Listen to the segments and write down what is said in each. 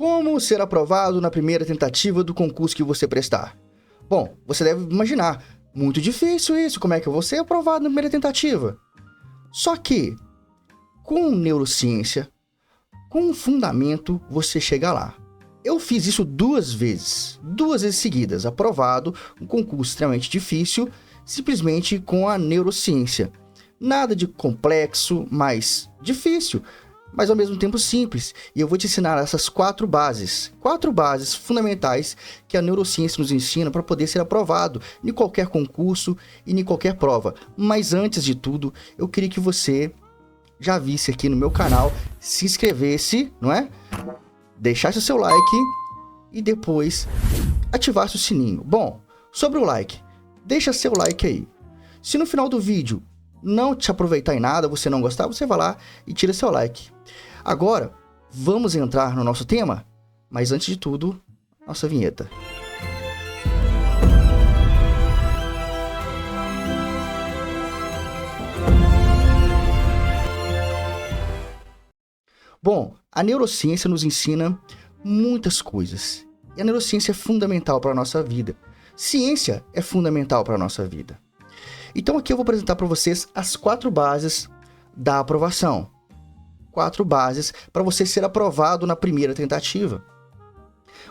Como ser aprovado na primeira tentativa do concurso que você prestar? Bom, você deve imaginar, muito difícil isso, como é que eu vou ser aprovado na primeira tentativa? Só que, com neurociência, com um fundamento, você chega lá. Eu fiz isso duas vezes seguidas, aprovado, um concurso extremamente difícil, simplesmente com a neurociência. Nada de complexo, mas difícil, mas ao mesmo tempo simples. E eu vou te ensinar essas quatro bases fundamentais que a neurociência nos ensina para poder ser aprovado em qualquer concurso e em qualquer prova. Mas antes de tudo, eu queria que você já visse aqui no meu canal, se inscrevesse, não é? Deixasse o seu like e depois ativasse o sininho. Bom, sobre o like, deixa seu like aí. Se no final do vídeo não te aproveitar em nada, você não gostar, você vai lá e tira seu like. Agora, vamos entrar no nosso tema, mas antes de tudo, nossa vinheta. Bom, a neurociência nos ensina muitas coisas. E a neurociência é fundamental para a nossa vida. Ciência é fundamental para a nossa vida. Então aqui eu vou apresentar para vocês as 4 bases da aprovação. 4 bases para você ser aprovado na primeira tentativa.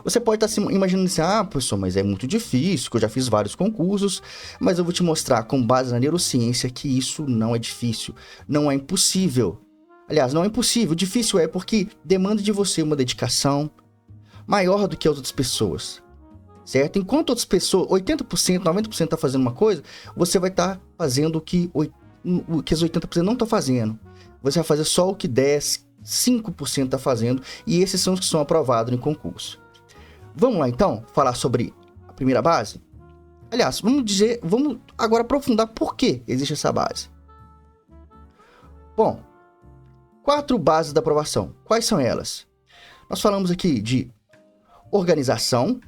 Você pode estar se imaginando assim, professor, mas é muito difícil, que eu já fiz vários concursos, mas eu vou te mostrar com base na neurociência que isso não é difícil, não é impossível. Aliás, não é impossível, difícil é porque demanda de você uma dedicação maior do que as outras pessoas, certo? Enquanto outras pessoas, 80%, 90% tá fazendo uma coisa, você vai estar fazendo o que as 80% não estão fazendo. Você vai fazer só o que 10, 5% tá fazendo, e esses são os que são aprovados no concurso. Vamos lá então, falar sobre a primeira base? Aliás, vamos agora aprofundar por que existe essa base. Bom, 4 bases da aprovação. Quais são elas? Nós falamos aqui de organização,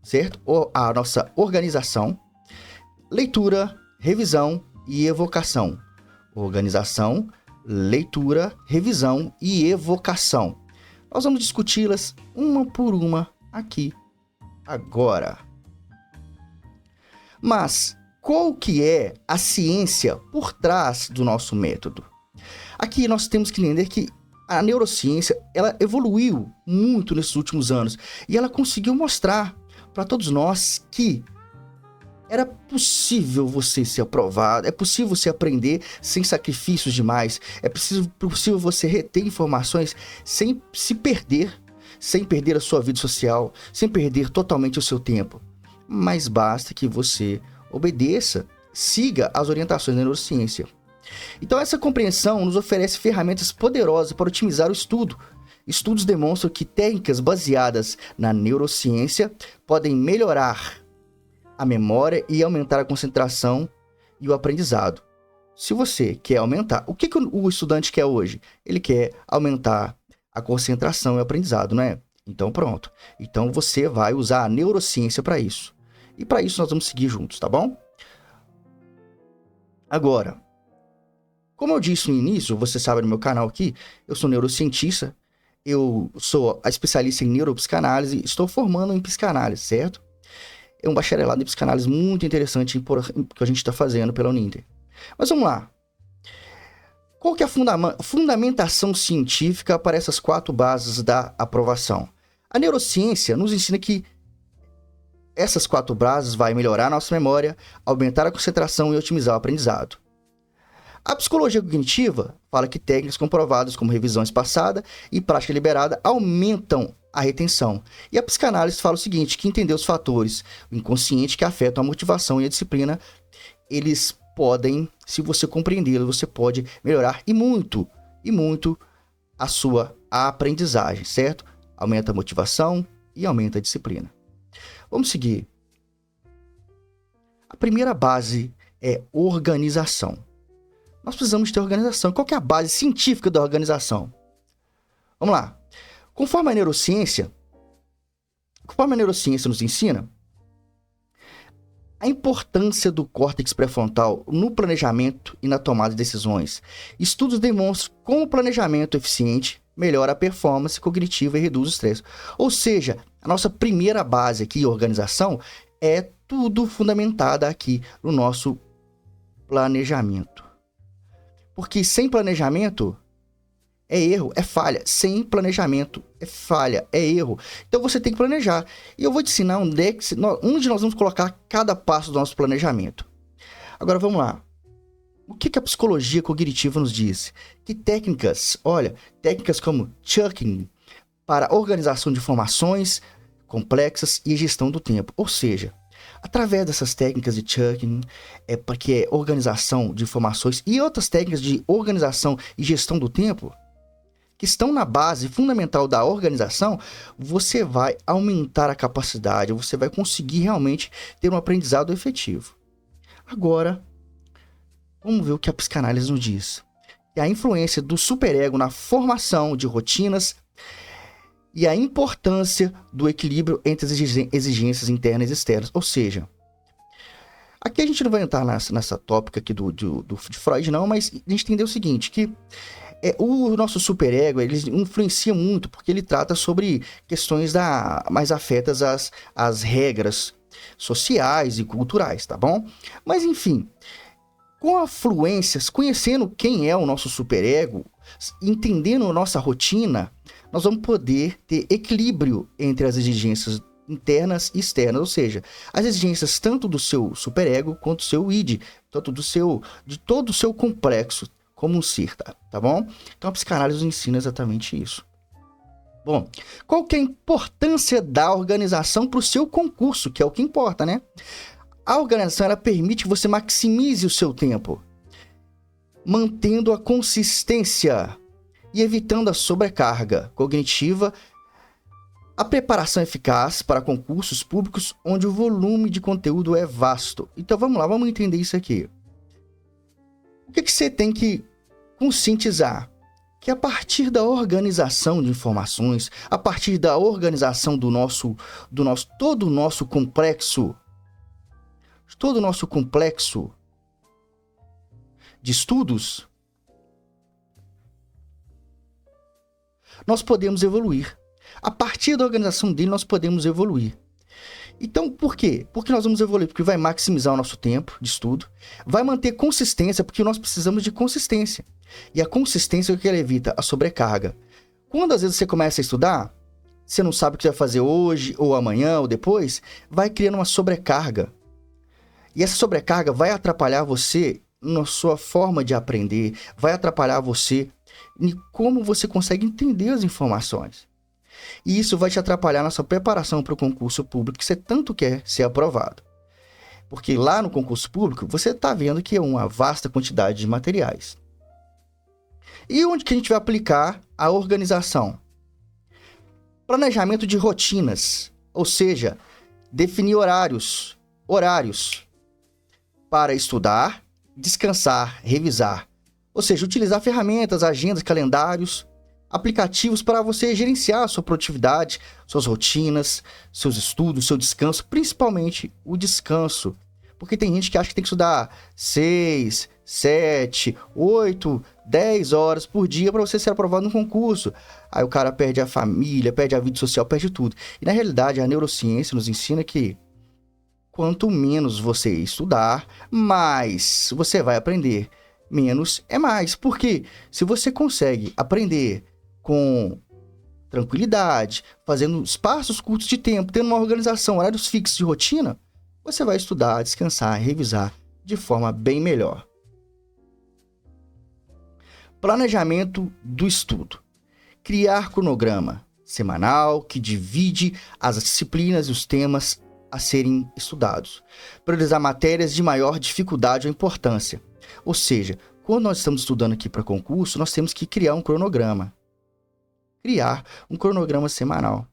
certo? A nossa organização, leitura, revisão e evocação. Organização, leitura, revisão e evocação. Nós vamos discuti-las uma por uma aqui, agora. Mas qual que é a ciência por trás do nosso método? Aqui nós temos que entender que a neurociência, ela evoluiu muito nesses últimos anos e ela conseguiu mostrar para todos nós que era possível você ser aprovado, é possível você aprender sem sacrifícios demais, é possível você reter informações sem se perder, sem perder a sua vida social, sem perder totalmente o seu tempo. Mas basta que você obedeça, siga as orientações da neurociência. Então essa compreensão nos oferece ferramentas poderosas para otimizar o estudo. Estudos demonstram que técnicas baseadas na neurociência podem melhorar a memória e aumentar a concentração e o aprendizado. Se você quer aumentar, o que o estudante quer hoje? Ele quer aumentar a concentração e o aprendizado, não é? Então pronto. Então você vai usar a neurociência para isso. E para isso nós vamos seguir juntos, tá bom? Agora, como eu disse no início, você sabe no meu canal aqui, eu sou neurocientista, eu sou a especialista em neuropsicanálise, estou formando em psicanálise, certo? É um bacharelado em psicanálise muito interessante que a gente está fazendo pela Uninter. Mas vamos lá. Qual que é a fundamentação científica para essas 4 bases da aprovação? A neurociência nos ensina que essas 4 bases vão melhorar a nossa memória, aumentar a concentração e otimizar o aprendizado. A psicologia cognitiva fala que técnicas comprovadas como revisão espaçada e prática liberada aumentam a retenção. E a psicanálise fala o seguinte, que entender os fatores inconscientes que afetam a motivação e a disciplina, eles podem, se você compreendê-los, você pode melhorar e muito a sua aprendizagem, certo? Aumenta a motivação e aumenta a disciplina. Vamos seguir. A primeira base é organização. Nós precisamos ter organização. Qual que é a base científica da organização? Vamos lá. Conforme a neurociência nos ensina, a importância do córtex pré-frontal no planejamento e na tomada de decisões. Estudos demonstram como o planejamento eficiente melhora a performance cognitiva e reduz o estresse. Ou seja, a nossa primeira base aqui, organização, é tudo fundamentada aqui no nosso planejamento. Porque sem planejamento é erro, é falha. Sem planejamento é falha, é erro. Então você tem que planejar. E eu vou te ensinar onde nós vamos colocar cada passo do nosso planejamento. Agora vamos lá. O que a psicologia cognitiva nos diz? Que técnicas, olha, técnicas como chunking para organização de informações complexas e gestão do tempo. Ou seja, através dessas técnicas de chunking, que é organização de informações, e outras técnicas de organização e gestão do tempo, que estão na base fundamental da organização, você vai aumentar a capacidade, você vai conseguir realmente ter um aprendizado efetivo. Agora, vamos ver o que a psicanálise nos diz. É a influência do superego na formação de rotinas e a importância do equilíbrio entre as exigências internas e externas. Ou seja, aqui a gente não vai entrar nessa tópica aqui de Freud não, mas a gente entendeu o seguinte, que o nosso superego, ele influencia muito, porque ele trata sobre questões mais afetas às regras sociais e culturais, tá bom? Mas enfim, com a fluência, conhecendo quem é o nosso superego, entendendo a nossa rotina, nós vamos poder ter equilíbrio entre as exigências internas e externas, ou seja, as exigências tanto do seu superego quanto do seu id, tanto de todo o seu complexo como um ser, tá bom? Então a psicanálise nos ensina exatamente isso. Bom, qual que é a importância da organização para o seu concurso, que é o que importa, né? A organização, ela permite que você maximize o seu tempo, mantendo a consistência e evitando a sobrecarga cognitiva, a preparação eficaz para concursos públicos onde o volume de conteúdo é vasto. Então vamos lá, vamos entender isso aqui. O que você tem que conscientizar? Que a partir da organização de informações, a partir da organização todo o nosso complexo de estudos, nós podemos evoluir. A partir da organização dele, nós podemos evoluir. Então, por quê? Porque nós vamos evoluir, porque vai maximizar o nosso tempo de estudo, vai manter consistência, porque nós precisamos de consistência. E a consistência é o que ela evita a sobrecarga. Quando às vezes você começa a estudar, você não sabe o que vai fazer hoje, ou amanhã, ou depois, vai criando uma sobrecarga. E essa sobrecarga vai atrapalhar você na sua forma de aprender, vai atrapalhar você em como você consegue entender as informações. E isso vai te atrapalhar na sua preparação para o concurso público que você tanto quer ser aprovado. Porque lá no concurso público, você está vendo que é uma vasta quantidade de materiais. E onde que a gente vai aplicar a organização? Planejamento de rotinas, ou seja, definir horários para estudar, descansar, revisar. Ou seja, utilizar ferramentas, agendas, calendários, aplicativos para você gerenciar a sua produtividade, suas rotinas, seus estudos, seu descanso, principalmente o descanso. Porque tem gente que acha que tem que estudar 6, 7, 8, 10 horas por dia para você ser aprovado no concurso. Aí o cara perde a família, perde a vida social, perde tudo. E na realidade a neurociência nos ensina que quanto menos você estudar, mais você vai aprender. Menos é mais. Porque se você consegue aprender com tranquilidade, fazendo espaços curtos de tempo, tendo uma organização, horários fixos de rotina, você vai estudar, descansar, revisar de forma bem melhor. Planejamento do estudo. Criar cronograma semanal que divide as disciplinas e os temas a serem estudados. Priorizar matérias de maior dificuldade ou importância. Ou seja, quando nós estamos estudando aqui para concurso, nós temos que criar um cronograma. Criar um cronograma semanal.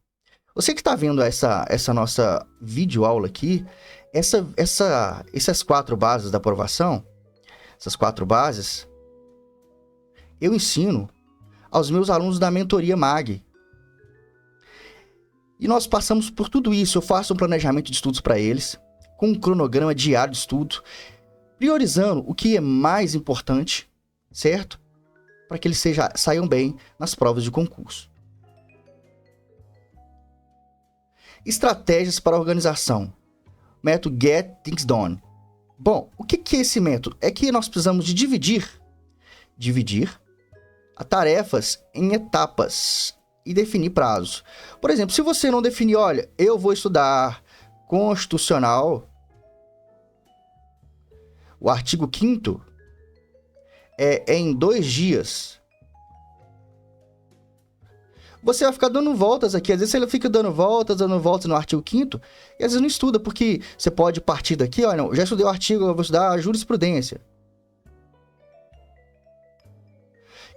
Você que está vendo essa nossa videoaula aqui, essas 4 bases da aprovação, essas 4 bases, eu ensino aos meus alunos da mentoria MAG. E nós passamos por tudo isso. Eu faço um planejamento de estudos para eles, com um cronograma diário de estudo, priorizando o que é mais importante, certo? para que eles saiam bem nas provas de concurso. Estratégias para a organização. Método Get Things Done. Bom, o que é esse método? É que nós precisamos de dividir as tarefas em etapas e definir prazos. Por exemplo, se você não definir, olha, eu vou estudar Constitucional, o artigo 5º é em 2 dias. Você vai ficar dando voltas aqui. Às vezes você fica dando voltas no artigo 5º e às vezes não estuda, porque você pode partir daqui, olha, não, já estudei o artigo, eu vou estudar a jurisprudência.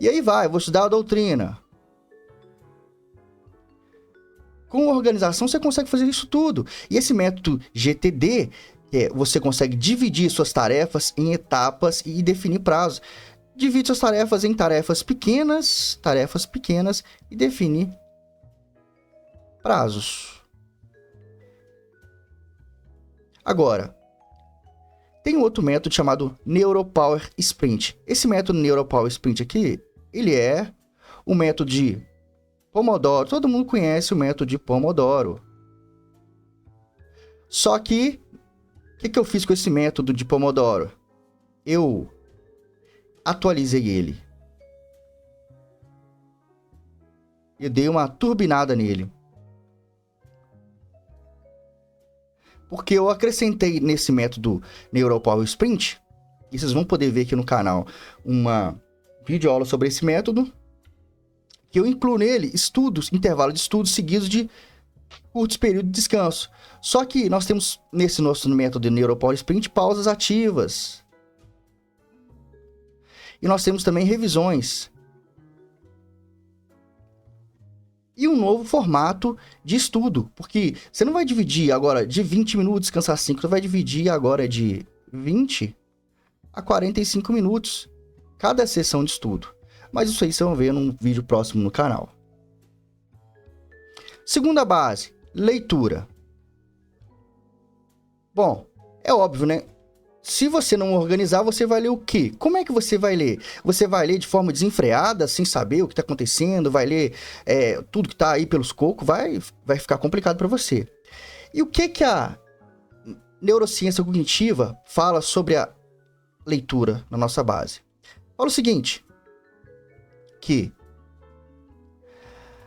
E aí vai, eu vou estudar a doutrina. Com organização você consegue fazer isso tudo. E esse método GTD, você consegue dividir suas tarefas em etapas e definir prazos. Divide suas tarefas em tarefas pequenas e define prazos. Agora, tem um outro método chamado Neuropower Sprint. Esse método Neuropower Sprint aqui, ele é o método de Pomodoro. Todo mundo conhece o método de Pomodoro. Só que, o que eu fiz com esse método de Pomodoro? Eu atualizei ele. Eu dei uma turbinada nele. Porque eu acrescentei nesse método Neuropower Sprint, e vocês vão poder ver aqui no canal uma videoaula sobre esse método, que eu incluo nele intervalo de estudos seguidos de curtos períodos de descanso. Só que nós temos, nesse nosso método de Neuropower Sprint, pausas ativas. E nós temos também revisões. E um novo formato de estudo. Porque você não vai dividir agora de 20 minutos, descansar 5. Você vai dividir agora de 20 a 45 minutos. Cada sessão de estudo. Mas isso aí vocês vão ver num vídeo próximo no canal. Segunda base, leitura. Bom, é óbvio, né? Se você não organizar, você vai ler o quê? Como é que você vai ler? Você vai ler de forma desenfreada, sem saber o que está acontecendo, vai ler tudo que está aí pelos cocos, vai ficar complicado para você. E o que a neurociência cognitiva fala sobre a leitura na nossa base? Fala o seguinte, que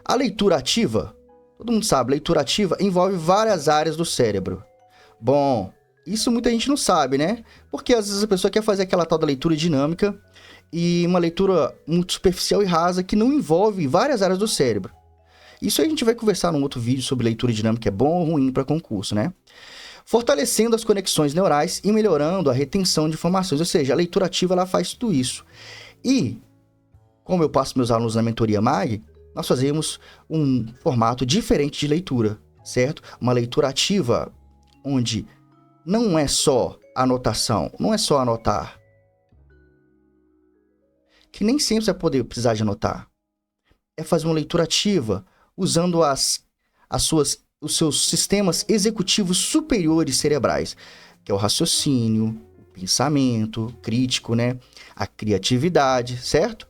a leitura ativa, todo mundo sabe, leitura ativa envolve várias áreas do cérebro. Bom, isso muita gente não sabe, né? Porque às vezes a pessoa quer fazer aquela tal da leitura dinâmica e uma leitura muito superficial e rasa que não envolve várias áreas do cérebro. Isso aí a gente vai conversar num outro vídeo sobre leitura dinâmica, é bom ou ruim para concurso, né? Fortalecendo as conexões neurais e melhorando a retenção de informações, ou seja, a leitura ativa ela faz tudo isso. E, como eu passo meus alunos na mentoria MAG, nós fazemos um formato diferente de leitura, certo? Uma leitura ativa, onde não é só anotação, não é só anotar. Que nem sempre você vai precisar de anotar. É fazer uma leitura ativa, usando os seus sistemas executivos superiores cerebrais, que é o raciocínio, o pensamento crítico, né? A criatividade, certo?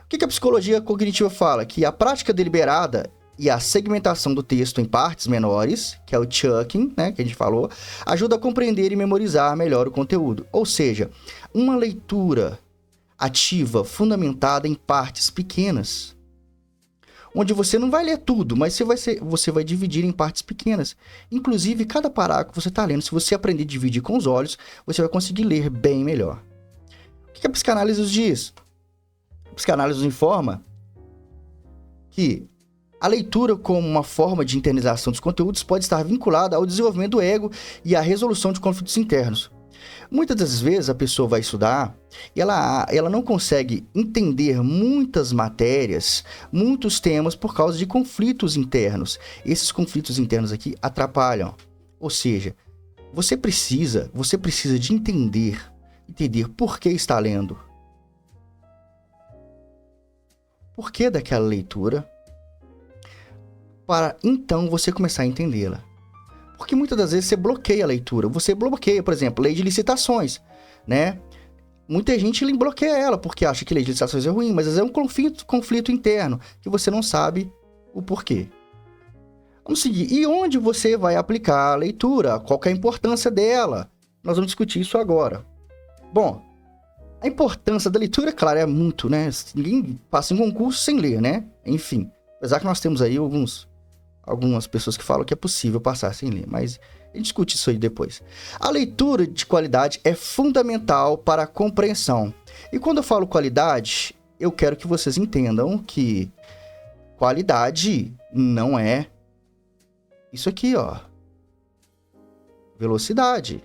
O que a psicologia cognitiva fala? Que a prática deliberada e a segmentação do texto em partes menores, que é o chunking, né, que a gente falou, ajuda a compreender e memorizar melhor o conteúdo. Ou seja, uma leitura ativa fundamentada em partes pequenas, onde você não vai ler tudo, mas você vai dividir em partes pequenas. Inclusive, cada parágrafo que você está lendo, se você aprender a dividir com os olhos, você vai conseguir ler bem melhor. O que a psicanálise nos diz? A psicanálise nos informa que a leitura como uma forma de internalização dos conteúdos pode estar vinculada ao desenvolvimento do ego e à resolução de conflitos internos. Muitas das vezes a pessoa vai estudar e ela não consegue entender muitas matérias, muitos temas por causa de conflitos internos. Esses conflitos internos aqui atrapalham. Ou seja, você precisa de entender por que está lendo. Por que daquela leitura? Para então você começar a entendê-la. Porque muitas das vezes você bloqueia a leitura. Você bloqueia, por exemplo, lei de licitações, né? Muita gente bloqueia ela porque acha que ler de licitações é ruim, mas às vezes é um conflito interno que você não sabe o porquê. Vamos seguir. E onde você vai aplicar a leitura? Qual que é a importância dela? Nós vamos discutir isso agora. Bom, a importância da leitura, claro, é muito, né? Ninguém passa em concurso sem ler, né? Enfim, apesar que nós temos aí algumas pessoas que falam que é possível passar sem ler, mas a gente discute isso aí depois. A leitura de qualidade é fundamental para a compreensão. E quando eu falo qualidade, eu quero que vocês entendam que qualidade não é isso aqui, ó. Velocidade.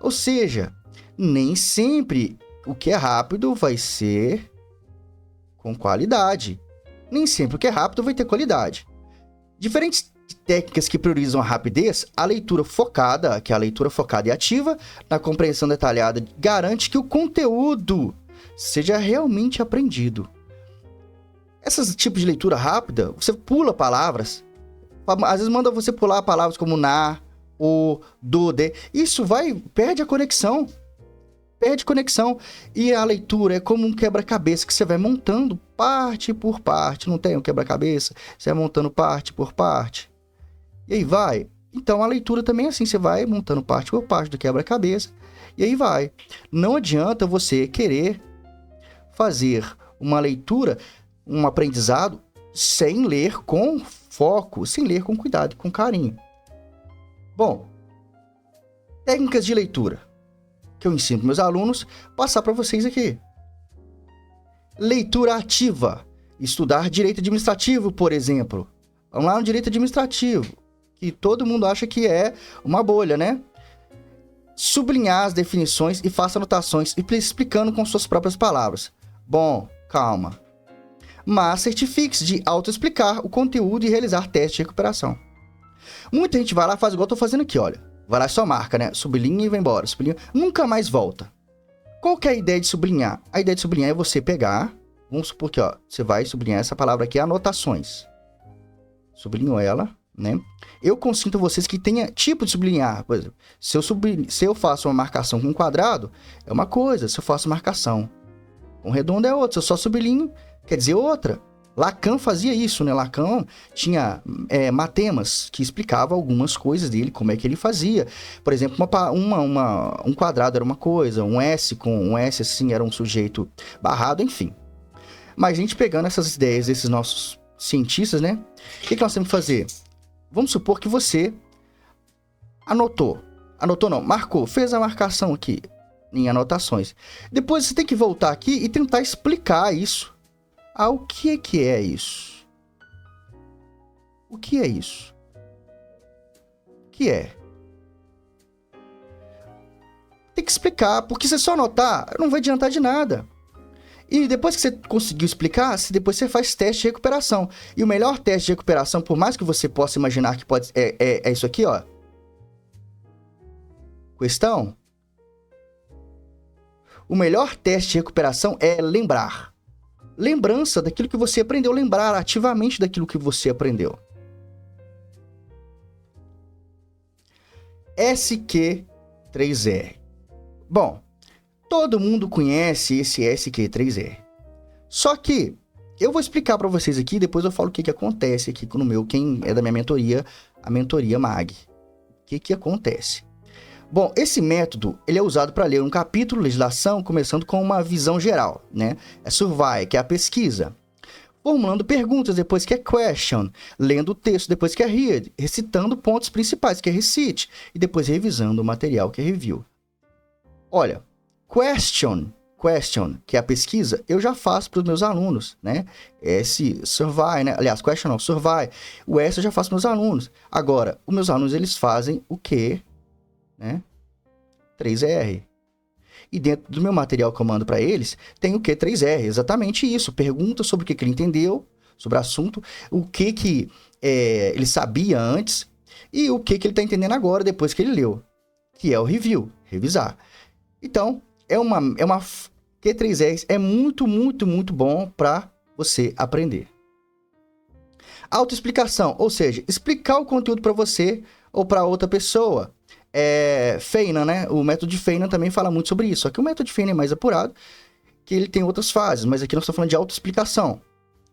Ou seja, nem sempre o que é rápido vai ser com qualidade. Nem sempre o que é rápido vai ter qualidade. Diferentes técnicas que priorizam a rapidez, a leitura focada, que é a leitura focada e ativa, na compreensão detalhada, garante que o conteúdo seja realmente aprendido. Esses tipos de leitura rápida, você pula palavras, às vezes manda você pular palavras como na, o, do, de. Isso perde a conexão. Perde conexão. E a leitura é como um quebra-cabeça que você vai montando parte por parte. Não tem um quebra-cabeça? Você vai montando parte por parte. E aí vai. Então a leitura também é assim. Você vai montando parte por parte do quebra-cabeça. E aí vai. Não adianta você querer fazer uma leitura, um aprendizado, sem ler com foco, sem ler com cuidado e com carinho. Bom, técnicas de leitura que eu ensino para meus alunos, passar para vocês aqui. Leitura ativa. Estudar direito administrativo, por exemplo. Vamos lá no direito administrativo, que todo mundo acha que é uma bolha, né? Sublinhar as definições e faça anotações explicando com suas próprias palavras. Bom, calma. Mas certifique-se de auto-explicar o conteúdo e realizar testes de recuperação. Muita gente vai lá e faz igual eu tô fazendo aqui, olha. Vai lá e só marca, né? Sublinha e vai embora. Sublinha, nunca mais volta. Qual que é a ideia de sublinhar? A ideia de sublinhar é você pegar, vamos supor que, ó, você vai sublinhar essa palavra aqui, anotações. Sublinhou ela, né? Eu consinto vocês que tenha tipo de sublinhar. Por exemplo, se eu faço uma marcação com um quadrado, é uma coisa. Se eu faço marcação com redondo, é outra. Se eu só sublinho, quer dizer outra. Lacan fazia isso, né? Lacan tinha matemas que explicavam algumas coisas dele, como é que ele fazia. Por exemplo, um quadrado era uma coisa, um S com um S assim era um sujeito barrado, enfim. Mas a gente pegando essas ideias desses nossos cientistas, né? O que nós temos que fazer? Vamos supor que você marcou, fez a marcação aqui em anotações. Depois você tem que voltar aqui e tentar explicar isso. O que é isso? O que é isso? O que é? Tem que explicar, porque se só anotar, não vai adiantar de nada. E depois que você conseguiu explicar, depois você faz teste de recuperação. E o melhor teste de recuperação, por mais que você possa imaginar que é isso aqui, ó. Questão. O melhor teste de recuperação é lembrar. Lembrança daquilo que você aprendeu, lembrar ativamente daquilo que você aprendeu. SQ3R. Bom, todo mundo conhece esse SQ3R. Só que eu vou explicar para vocês aqui, depois eu falo o que acontece aqui no meu, quem é da minha mentoria, a mentoria MAG. O que acontece? Bom, esse método ele é usado para ler um capítulo de legislação, começando com uma visão geral, né? É survey, que é a pesquisa. Formulando perguntas, depois que é question. Lendo o texto, depois que é read. Recitando pontos principais, que é recite. E depois revisando o material, que é review. Olha, question, que é a pesquisa, eu já faço para os meus alunos, né? Esse survey, né? Aliás, question não, survey. O S eu já faço para os meus alunos. Agora, os meus alunos, eles fazem o quê? Né? 3R. E dentro do meu material que eu mando para eles, tem o que 3R, exatamente isso. Pergunta sobre o que ele entendeu, sobre o assunto, o que ele sabia antes e o que ele está entendendo agora, depois que ele leu, que é o review, revisar. Então, Q3R é muito, muito, muito bom para você aprender. Autoexplicação, ou seja, explicar o conteúdo para você ou para outra pessoa. Feynman, né? O método de Feynman também fala muito sobre isso. Só que o método de Feynman é mais apurado, que ele tem outras fases, mas aqui nós estamos falando de autoexplicação.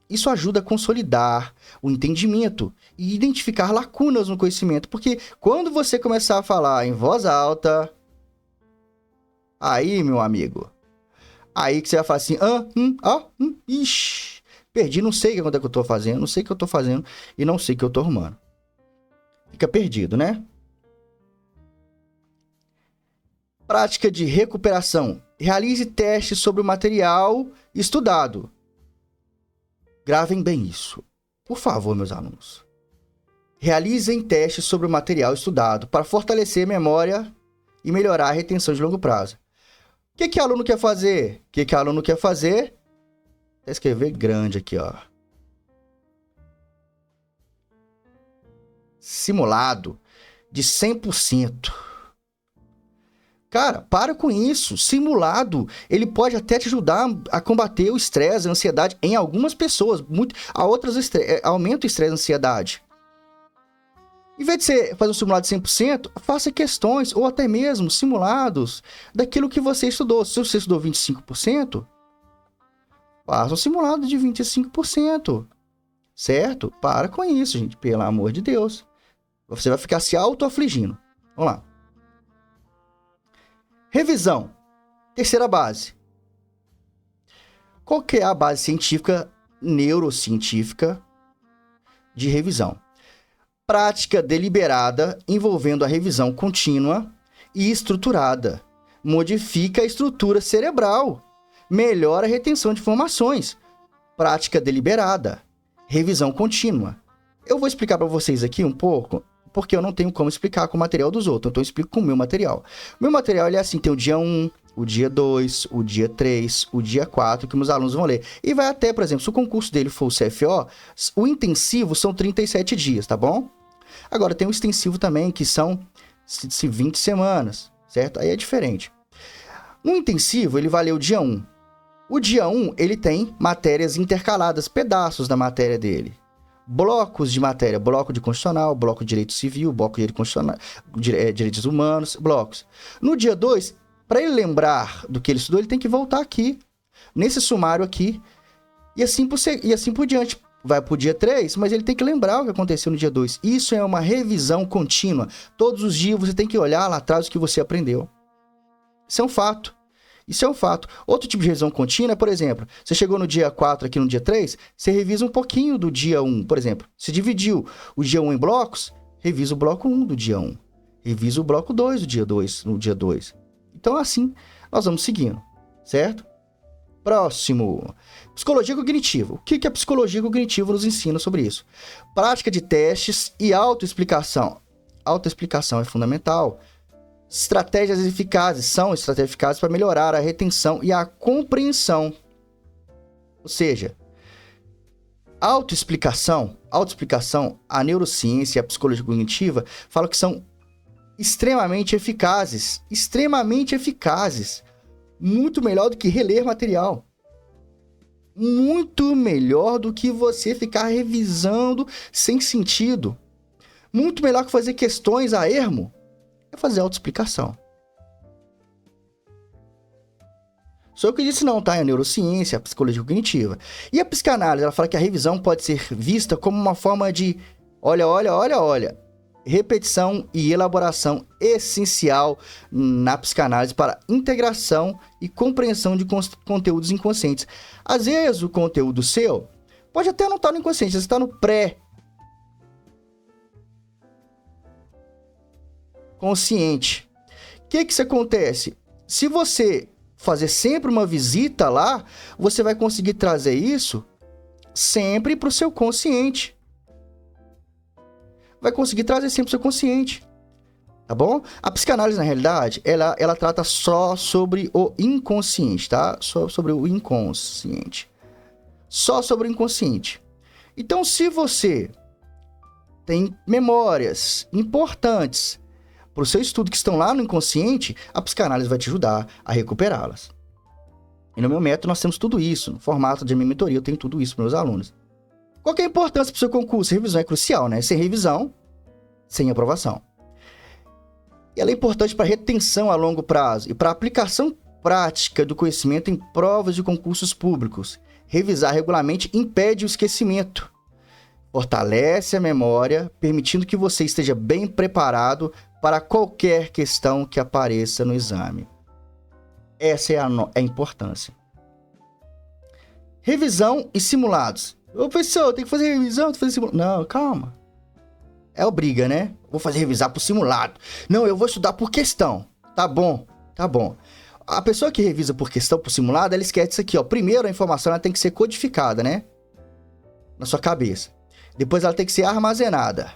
Isso ajuda a consolidar o entendimento e identificar lacunas no conhecimento, porque quando você começar a falar em voz alta, aí, meu amigo, aí que você vai falar assim, ixi, perdi, não sei o que eu tô fazendo, não sei o que eu tô fazendo e não sei o que eu tô arrumando. Fica perdido, né? Prática de recuperação. Realize testes sobre o material estudado. Gravem bem isso. Por favor, meus alunos. Realizem testes sobre o material estudado para fortalecer a memória e melhorar a retenção de longo prazo. O que o aluno quer fazer? O que o aluno quer fazer? Vou escrever grande aqui, ó. Simulado de 100%. Cara, para com isso. Simulado, ele pode até te ajudar a combater o estresse, a ansiedade em algumas pessoas. A outras aumenta o estresse e a ansiedade. Em vez de você fazer um simulado de 100%, faça questões ou até mesmo simulados daquilo que você estudou. Se você estudou 25%, faça um simulado de 25%. Certo? Para com isso, gente. Pelo amor de Deus. Você vai ficar se auto-afligindo. Vamos lá. Revisão. Terceira base. Qual que é a base científica, neurocientífica de revisão? Prática deliberada envolvendo a revisão contínua e estruturada. Modifica a estrutura cerebral. Melhora a retenção de informações. Prática deliberada. Revisão contínua. Eu vou explicar para vocês aqui um pouco, porque eu não tenho como explicar com o material dos outros, então eu explico com o meu material. O meu material, ele é assim, tem o dia 1, o dia 2, o dia 3, o dia 4, que meus alunos vão ler. E vai até, por exemplo, se o concurso dele for o CFO, o intensivo são 37 dias, tá bom? Agora, tem o extensivo também, que são 20 semanas, certo? Aí é diferente. No intensivo, ele vai ler o dia 1. O dia 1, ele tem matérias intercaladas, pedaços da matéria dele. Blocos de matéria, bloco de constitucional, bloco de direito civil, bloco de direito constitucional, direitos humanos, blocos. No dia 2, para ele lembrar do que ele estudou, ele tem que voltar aqui, nesse sumário aqui, e assim por diante. Vai para o dia 3, mas ele tem que lembrar o que aconteceu no dia 2. Isso é uma revisão contínua. Todos os dias você tem que olhar lá atrás o que você aprendeu. Isso é um fato. Isso é um fato. Outro tipo de revisão contínua, por exemplo, você chegou no dia 4 aqui no dia 3, você revisa um pouquinho do dia 1, por exemplo. Você dividiu o dia 1 em blocos, revisa o bloco 1 do dia 1. Revisa o bloco 2 do dia 2, no dia 2. Então, assim, nós vamos seguindo, certo? Próximo. Psicologia cognitiva. O que a psicologia cognitiva nos ensina sobre isso? Prática de testes e autoexplicação. Autoexplicação é fundamental. Estratégias eficazes são estratégias eficazes para melhorar a retenção e a compreensão. Ou seja, autoexplicação, a neurociência e a psicologia cognitiva falam que são extremamente eficazes. Muito melhor do que reler material. Muito melhor do que você ficar revisando sem sentido. Muito melhor que fazer questões a ermo. É fazer autoexplicação. Sou eu que disse não, tá? É a neurociência, a psicologia cognitiva. E a psicanálise, ela fala que a revisão pode ser vista como uma forma de olha, repetição e elaboração essencial na psicanálise para integração e compreensão de conteúdos inconscientes. Às vezes o conteúdo seu pode até não estar no inconsciente, você está no pré-consciente. O que isso acontece? Se você fazer sempre uma visita lá, você vai conseguir trazer isso sempre para o seu consciente. Vai conseguir trazer sempre o seu consciente, tá bom? A psicanálise, na realidade, ela trata só sobre o inconsciente, tá? Só sobre o inconsciente. Só sobre o inconsciente. Então, se você tem memórias importantes para o seu estudo que estão lá no inconsciente, a psicanálise vai te ajudar a recuperá-las. E no meu método nós temos tudo isso. No formato de minha mentoria eu tenho tudo isso para meus alunos. Qual que é a importância para o seu concurso? A revisão é crucial, né? Sem revisão, sem aprovação. Ela é importante para retenção a longo prazo e para aplicação prática do conhecimento em provas de concursos públicos. Revisar regularmente impede o esquecimento. Fortalece a memória, permitindo que você esteja bem preparado para qualquer questão que apareça no exame. Essa é a importância. Revisão e simulados. Ô, professor, tem que fazer revisão, tem que fazer simulado. Não, calma. É obriga, né? Vou fazer revisar por simulado. Não, eu vou estudar por questão. Tá bom, tá bom. A pessoa que revisa por questão, por simulado, ela esquece isso aqui, ó. Primeiro, a informação ela tem que ser codificada, né? Na sua cabeça. Depois, ela tem que ser armazenada.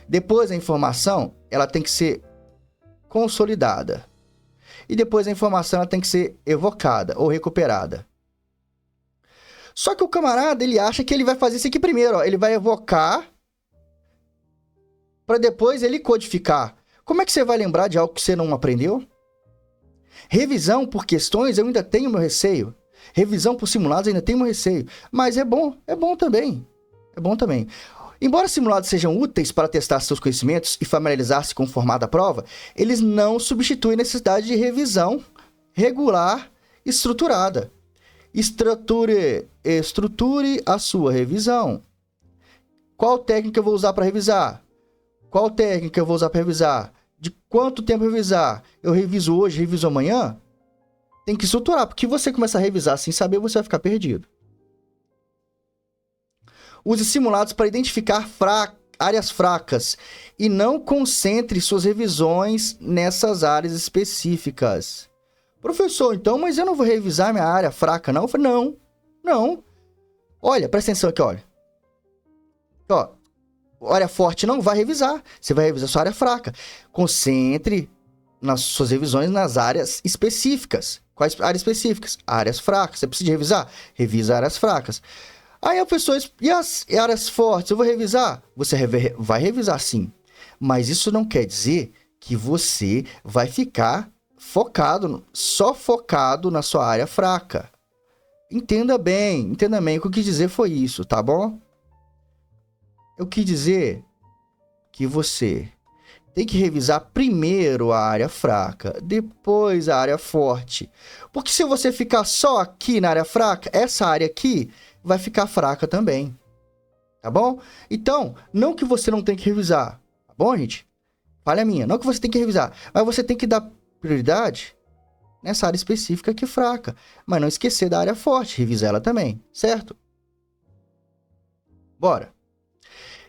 Depois, a informação, ela tem que ser consolidada. E depois, a informação, ela tem que ser evocada ou recuperada. Só que o camarada, ele acha que ele vai fazer isso aqui primeiro, ó. Ele vai evocar para depois ele codificar. Como é que você vai lembrar de algo que você não aprendeu? Revisão por questões, eu ainda tenho meu receio. Revisão por simulados, eu ainda tenho meu receio. Mas é bom também. É bom também. Embora simulados sejam úteis para testar seus conhecimentos e familiarizar-se com o formato da prova, eles não substituem a necessidade de revisão regular e estruturada. Estruture a sua revisão. Qual técnica eu vou usar para revisar? Qual técnica eu vou usar para revisar? De quanto tempo revisar? Eu reviso hoje, reviso amanhã? Tem que estruturar, porque você começa a revisar sem saber, você vai ficar perdido. Use simulados para identificar áreas fracas e não concentre suas revisões nessas áreas específicas. Professor, então, mas eu não vou revisar minha área fraca, não? Eu falei, não. Olha, presta atenção aqui, olha. Ó, área forte não vai revisar. Você vai revisar sua área fraca. Concentre nas suas revisões nas áreas específicas. Quais áreas específicas? Áreas fracas. Você precisa revisar? Revisa áreas fracas. Aí a pessoa... E as áreas fortes? Eu vou revisar? Você vai revisar sim. Mas isso não quer dizer que você vai ficar só focado na sua área fraca. Entenda bem. O que eu quis dizer foi isso, tá bom? Eu quis dizer que você tem que revisar primeiro a área fraca, depois a área forte. Porque se você ficar só aqui na área fraca, essa área aqui vai ficar fraca também. Tá bom? Então, não que você não tem que revisar. Tá bom, gente? Falha minha. Não que você tem que revisar. Mas você tem que dar prioridade nessa área específica que é fraca. Mas não esquecer da área forte. Revisar ela também. Certo? Bora.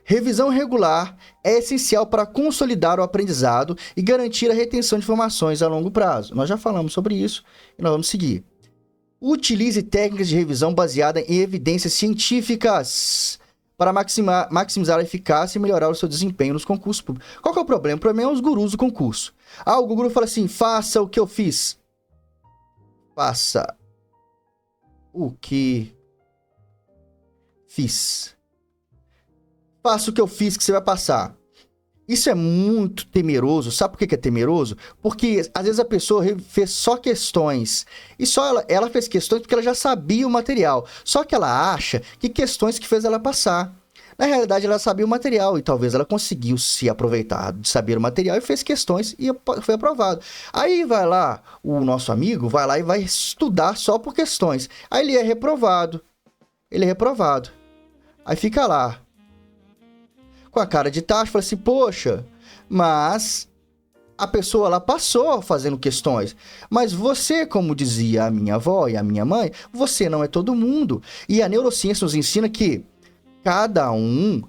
Revisão regular é essencial para consolidar o aprendizado e garantir a retenção de informações a longo prazo. Nós já falamos sobre isso e nós vamos seguir. Utilize técnicas de revisão baseadas em evidências científicas para maximizar a eficácia e melhorar o seu desempenho nos concursos públicos. Qual que é o problema? O problema é os gurus do concurso. O guru fala assim, faça o que eu fiz. Faça o que fiz. Faça o que eu fiz que você vai passar. Isso é muito temeroso. Sabe por que é temeroso? Porque às vezes a pessoa fez só questões. E só ela fez questões porque ela já sabia o material. Só que ela acha que questões que fez ela passar. Na realidade, ela sabia o material e talvez ela conseguiu se aproveitar de saber o material e fez questões e foi aprovado. Aí vai lá, o nosso amigo vai lá e vai estudar só por questões. Aí ele é reprovado. Aí fica lá, com a cara de tacho, fala assim, poxa, mas a pessoa lá passou fazendo questões. Mas você, como dizia a minha avó e a minha mãe, você não é todo mundo. E a neurociência nos ensina que cada um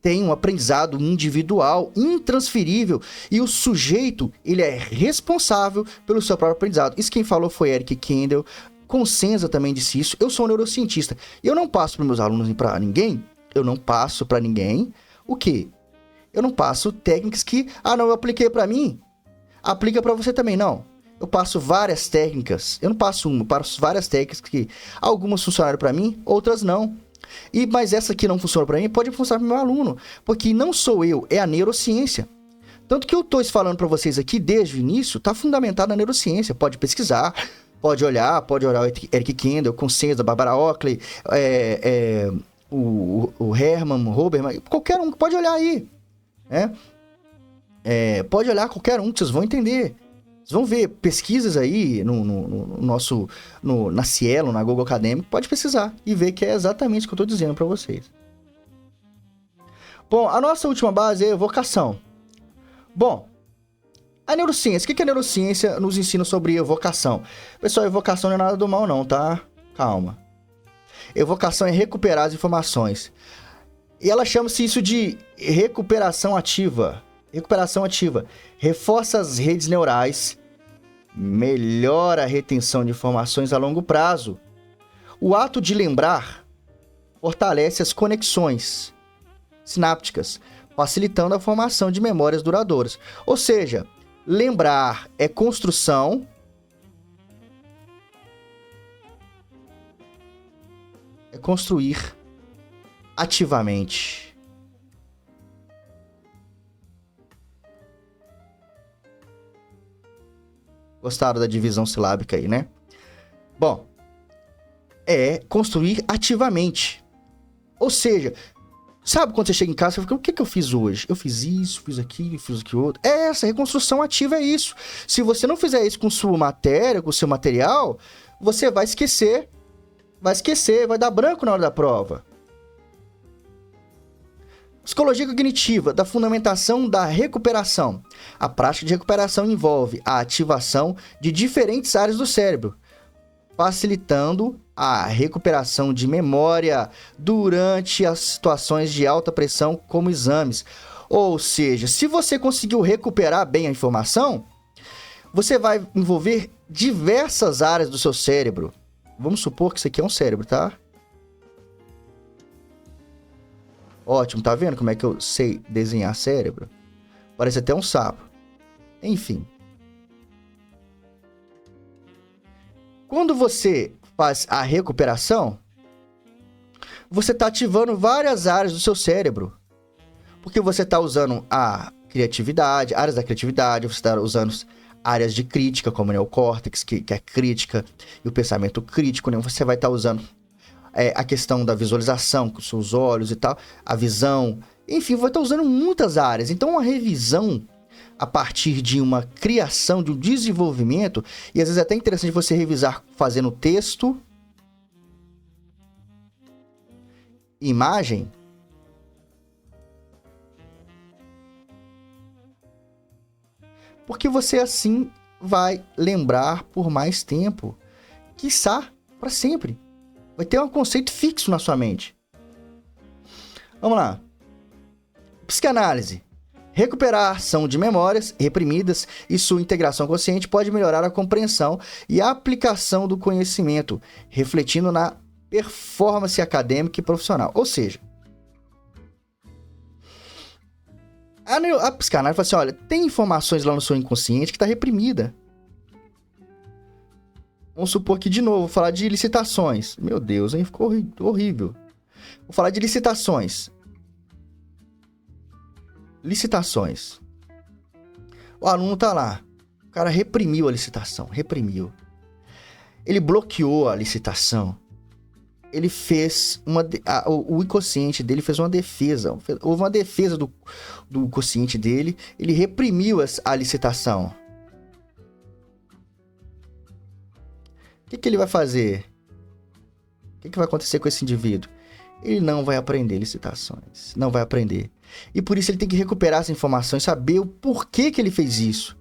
tem um aprendizado individual, intransferível, e o sujeito, ele é responsável pelo seu próprio aprendizado. Isso quem falou foi Eric Kandel, Consenza também disse isso. Eu sou um neurocientista, e eu não passo para meus alunos e para ninguém, o quê? Eu não passo técnicas que, não, eu apliquei para mim, aplica para você também, não. Eu passo várias técnicas, eu não passo uma, eu passo várias técnicas que algumas funcionaram para mim, outras não. Mas essa que não funciona para mim, pode funcionar para o meu aluno, porque não sou eu, é a neurociência. Tanto que eu estou falando para vocês aqui desde o início, está fundamentado na neurociência, pode pesquisar, pode olhar o Eric Kandel, Consenza, Barbara Oakley, o Herman Hoberman, qualquer um pode olhar aí, né? Pode olhar qualquer um que vocês vão entender. Vocês vão ver pesquisas aí na Cielo, na Google Acadêmico, pode pesquisar e ver que é exatamente o que eu estou dizendo para vocês. Bom, a nossa última base é evocação. Bom, a neurociência, o que a neurociência nos ensina sobre evocação? Pessoal, evocação não é nada do mal não, tá? Calma. Evocação é recuperar as informações. E ela chama-se isso de recuperação ativa. Recuperação ativa. Reforça as redes neurais, melhora a retenção de informações a longo prazo. O ato de lembrar fortalece as conexões sinápticas, facilitando a formação de memórias duradouras. Ou seja, lembrar é construção, é construir ativamente. Gostaram da divisão silábica aí, né? Bom, é construir ativamente. Ou seja, sabe quando você chega em casa e fica, o que eu fiz hoje? Eu fiz isso, fiz aquilo, fiz aquilo outro. Essa reconstrução ativa é isso. Se você não fizer isso com sua matéria, com seu material, você vai esquecer, vai dar branco na hora da prova. Psicologia cognitiva, da fundamentação da recuperação. A prática de recuperação envolve a ativação de diferentes áreas do cérebro, facilitando a recuperação de memória durante as situações de alta pressão, como exames. Ou seja, se você conseguiu recuperar bem a informação, você vai envolver diversas áreas do seu cérebro. Vamos supor que isso aqui é um cérebro, tá? Ótimo, tá vendo como é que eu sei desenhar cérebro? Parece até um sapo. Enfim. Quando você faz a recuperação, você está ativando várias áreas do seu cérebro. Porque você está usando a criatividade, áreas da criatividade, você está usando áreas de crítica, como o neocórtex, que é crítica, e o pensamento crítico, né? Você vai estar usando a questão da visualização com os seus olhos e tal, a visão, enfim, vai estar usando muitas áreas. Então, uma revisão a partir de uma criação, de um desenvolvimento, e às vezes é até interessante você revisar fazendo texto, imagem, porque você assim vai lembrar por mais tempo, quiçá para sempre. Vai ter um conceito fixo na sua mente. Vamos lá. Psicanálise. Recuperação de memórias reprimidas e sua integração consciente pode melhorar a compreensão e a aplicação do conhecimento, refletindo na performance acadêmica e profissional. Ou seja, a psicanálise fala assim, olha, tem informações lá no seu inconsciente que está reprimida. Vamos supor que, de novo, vou falar de licitações. Meu Deus, hein? Ficou horrível. Vou falar de licitações. Licitações. O aluno tá lá. O cara reprimiu a licitação. Reprimiu. Ele bloqueou a licitação. Ele fez o inconsciente dele fez uma defesa. Houve uma defesa do inconsciente dele. Ele reprimiu a licitação. O que ele vai fazer? O que vai acontecer com esse indivíduo? Ele não vai aprender licitações. Não vai aprender. E por isso ele tem que recuperar essa informação e saber o porquê que ele fez isso.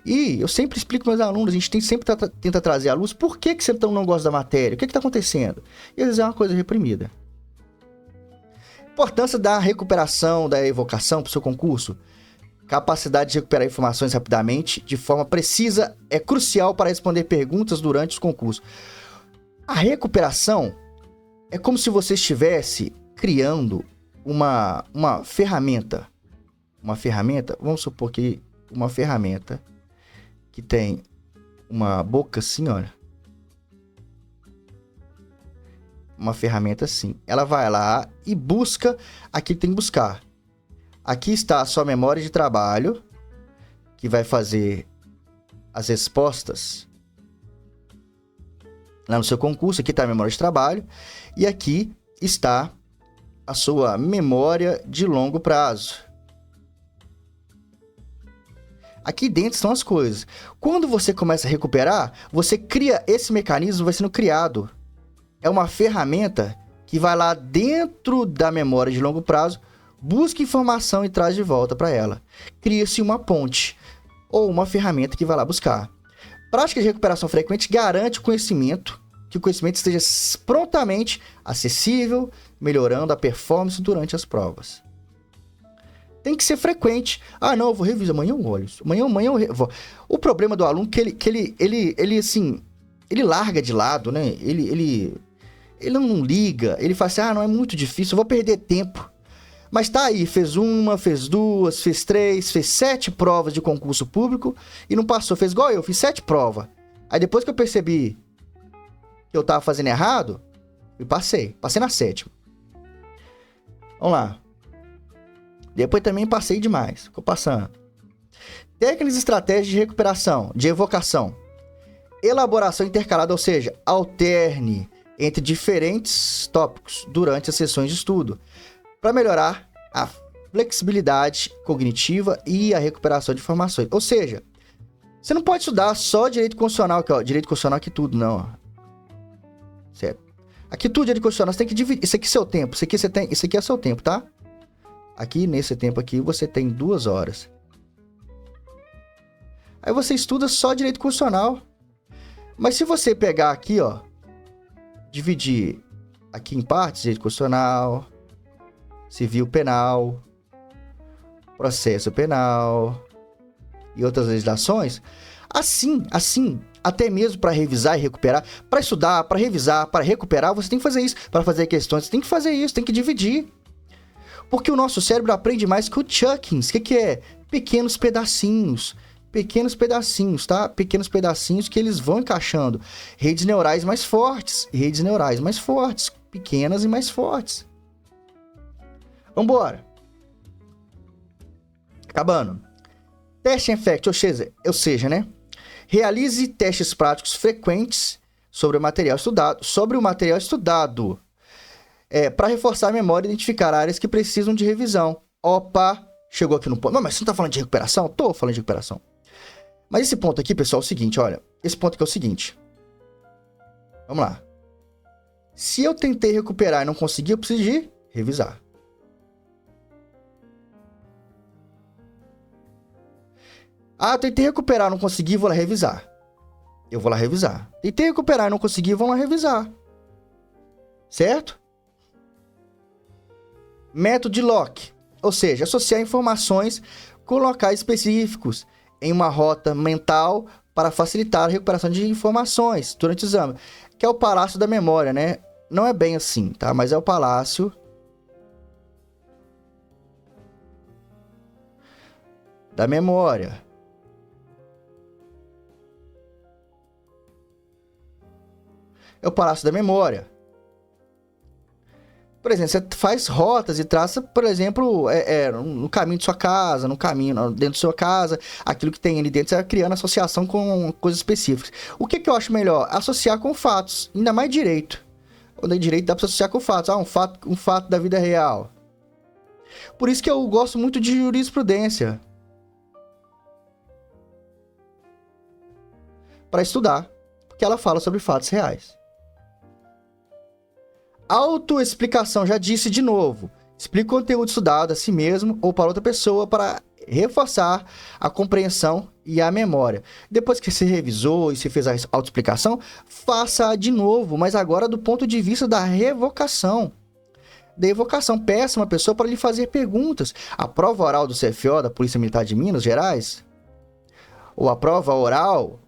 E eu sempre explico para meus alunos, a gente sempre tenta trazer à luz por que você não gosta da matéria, o que está acontecendo. E às vezes é uma coisa reprimida. Importância da recuperação, da evocação para o seu concurso. Capacidade de recuperar informações rapidamente, de forma precisa, é crucial para responder perguntas durante os concursos. A recuperação é como se você estivesse criando uma ferramenta. Uma ferramenta, vamos supor que uma ferramenta que tem uma boca assim, olha. Uma ferramenta assim. Ela vai lá e busca aqui que tem que buscar. Aqui está a sua memória de trabalho, que vai fazer as respostas lá no seu concurso. Aqui está a memória de trabalho. E aqui está a sua memória de longo prazo. Aqui dentro estão as coisas. Quando você começa a recuperar, você cria esse mecanismo, vai sendo criado. É uma ferramenta que vai lá dentro da memória de longo prazo, busca informação e traz de volta para ela. Cria-se uma ponte ou uma ferramenta que vai lá buscar. Prática de recuperação frequente garante o conhecimento, que o conhecimento esteja prontamente acessível, melhorando a performance durante as provas. Tem que ser frequente. Ah, não, eu vou revisar. Amanhã eu olho. Amanhã eu vou. O problema do aluno é que ele assim, ele larga de lado, né? Ele não liga. Ele fala assim, não é muito difícil, eu vou perder tempo. Mas tá aí, fez uma, fez duas, fez três, fez 7 provas de concurso público e não passou. Fez igual eu, fiz 7 provas. Aí depois que eu percebi que eu tava fazendo errado, eu passei na 7ª. Vamos lá. Depois também passei demais. Ficou passando. Técnicas e estratégias de recuperação, de evocação. Elaboração intercalada, ou seja, alterne entre diferentes tópicos durante as sessões de estudo, para melhorar a flexibilidade cognitiva e a recuperação de informações. Ou seja, você não pode estudar só direito constitucional, aqui, ó. Direito constitucional aqui tudo, não. Ó. Certo? Aqui tudo direito constitucional, você tem que dividir. Isso aqui é seu tempo. Isso aqui é seu tempo, tá? Aqui, nesse tempo aqui, você tem 2 horas. Aí você estuda só direito constitucional. Mas se você pegar aqui, ó, dividir aqui em partes, direito constitucional, civil penal, processo penal e outras legislações, assim, até mesmo para revisar e recuperar, para estudar, para revisar, para recuperar, você tem que fazer isso. Para fazer questões, você tem que fazer isso, tem que dividir. Porque o nosso cérebro aprende mais que o chuckings. O que é? Pequenos pedacinhos. Pequenos pedacinhos, tá? Pequenos pedacinhos que eles vão encaixando. Redes neurais mais fortes. Redes neurais mais fortes. Pequenas e mais fortes. Vambora. Acabando. Teste em effect, ou seja, né? Realize testes práticos frequentes sobre o material estudado. Para reforçar a memória e identificar áreas que precisam de revisão. Opa, chegou aqui no ponto. Mas você não tá falando de recuperação? Tô falando de recuperação. Mas esse ponto aqui, pessoal, é o seguinte, olha. Esse ponto aqui é o seguinte. Vamos lá. Se eu tentei recuperar e não consegui, eu preciso de revisar. Eu tentei recuperar, não consegui, vou lá revisar. Eu vou lá revisar. Tentei recuperar e não consegui, vou lá revisar. Certo? Método de lock, ou seja, associar informações com locais específicos em uma rota mental para facilitar a recuperação de informações durante o exame, que é o palácio da memória, né? Não é bem assim, tá? Mas é o palácio da memória. É o palácio da memória. Por exemplo, você faz rotas e traça, por exemplo, no caminho de sua casa, no caminho dentro de sua casa, aquilo que tem ali dentro, você vai criando associação com coisas específicas. O que eu acho melhor? Associar com fatos, ainda mais direito. Quando é direito, dá para associar com fatos. Um fato da vida real. Por isso que eu gosto muito de jurisprudência. Para estudar, porque ela fala sobre fatos reais. Autoexplicação, já disse de novo. Explique o conteúdo estudado a si mesmo ou para outra pessoa para reforçar a compreensão e a memória. Depois que você revisou e você fez a autoexplicação, faça de novo, mas agora do ponto de vista da revocação. Da evocação, peça uma pessoa para lhe fazer perguntas. A prova oral do CFO, da Polícia Militar de Minas Gerais, ou a prova oral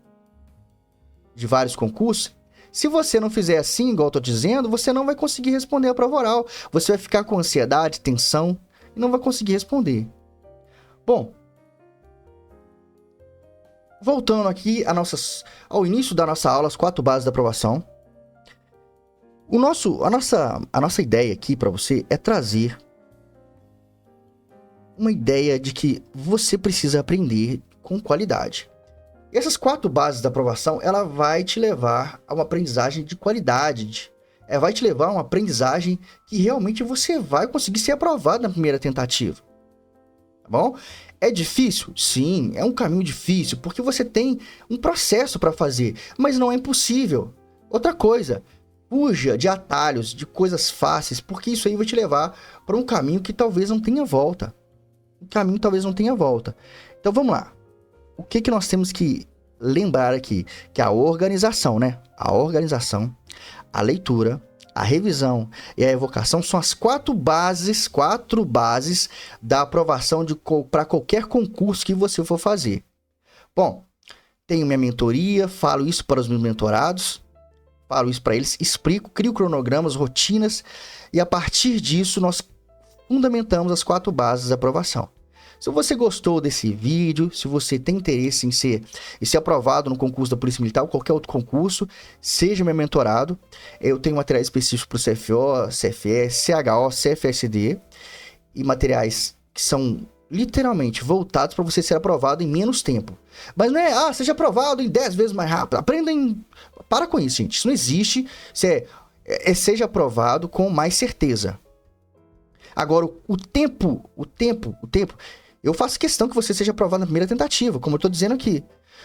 de vários concursos, se você não fizer assim, igual eu tô dizendo, você não vai conseguir responder a prova oral. Você vai ficar com ansiedade, tensão e não vai conseguir responder. Bom, voltando aqui ao início da nossa aula, as 4 bases da aprovação. A nossa ideia aqui para você é trazer uma ideia de que você precisa aprender com qualidade. E essas 4 bases da aprovação, ela vai te levar a uma aprendizagem de qualidade. Vai te levar a uma aprendizagem que realmente você vai conseguir ser aprovado na primeira tentativa. tá bom? É difícil? Sim, é um caminho difícil, porque você tem um processo para fazer, mas não é impossível. Outra coisa, fuja de atalhos, de coisas fáceis, porque isso aí vai te levar para um caminho que talvez não tenha volta. Então vamos lá. O que nós temos que lembrar aqui? Que a organização, né? A organização, a leitura, a revisão e a evocação são as quatro bases da aprovação para qualquer concurso que você for fazer. Bom, tenho minha mentoria, falo isso para os meus mentorados, falo isso para eles, explico, crio cronogramas, rotinas, e a partir disso nós fundamentamos as quatro bases da aprovação. Se você gostou desse vídeo, se você tem interesse em ser aprovado no concurso da Polícia Militar ou qualquer outro concurso, seja meu mentorado. Eu tenho materiais específicos para o CFO, CFE, CHO, CFSD e materiais que são literalmente voltados para você ser aprovado em menos tempo. Mas não é, seja aprovado em 10 vezes mais rápido. Aprenda em... Para com isso, gente. Isso não existe. Seja aprovado com mais certeza. Agora, o tempo... Eu faço questão que você seja aprovado na primeira tentativa, como eu estou dizendo aqui.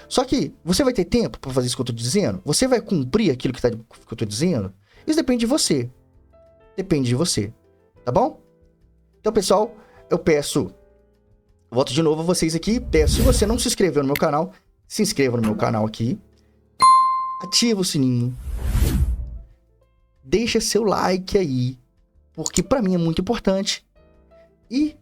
Só que você vai ter tempo para fazer isso que eu estou dizendo? Você vai cumprir aquilo que eu estou dizendo? Isso depende de você. Tá bom? Então, pessoal, eu peço... Volto de novo a vocês aqui. Peço, se você não se inscreveu no meu canal, se inscreva no meu canal aqui. Ativa o sininho. Deixa seu like aí, porque para mim é muito importante. E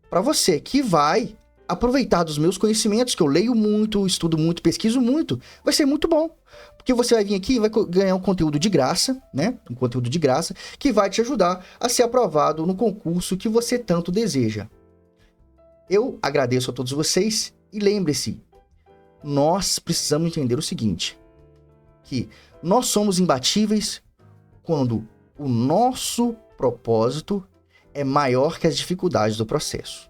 para você que vai aproveitar dos meus conhecimentos, que eu leio muito, estudo muito, pesquiso muito, vai ser muito bom. Porque você vai vir aqui e vai ganhar um conteúdo de graça, né? Um conteúdo de graça que vai te ajudar a ser aprovado no concurso que você tanto deseja. Eu agradeço a todos vocês e lembre-se, nós precisamos entender o seguinte, que nós somos imbatíveis quando o nosso propósito é maior que as dificuldades do processo.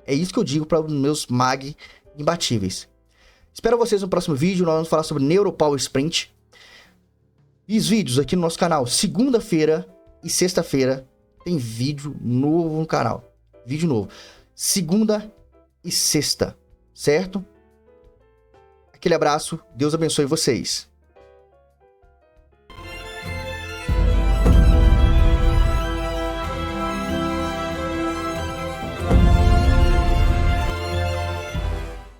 É isso que eu digo para os meus mag imbatíveis. Espero vocês no próximo vídeo. Nós vamos falar sobre Neuropower Sprint. E os vídeos aqui no nosso canal. Segunda-feira e sexta-feira tem vídeo novo no canal. Vídeo novo. Segunda e sexta. Certo? Aquele abraço. Deus abençoe vocês.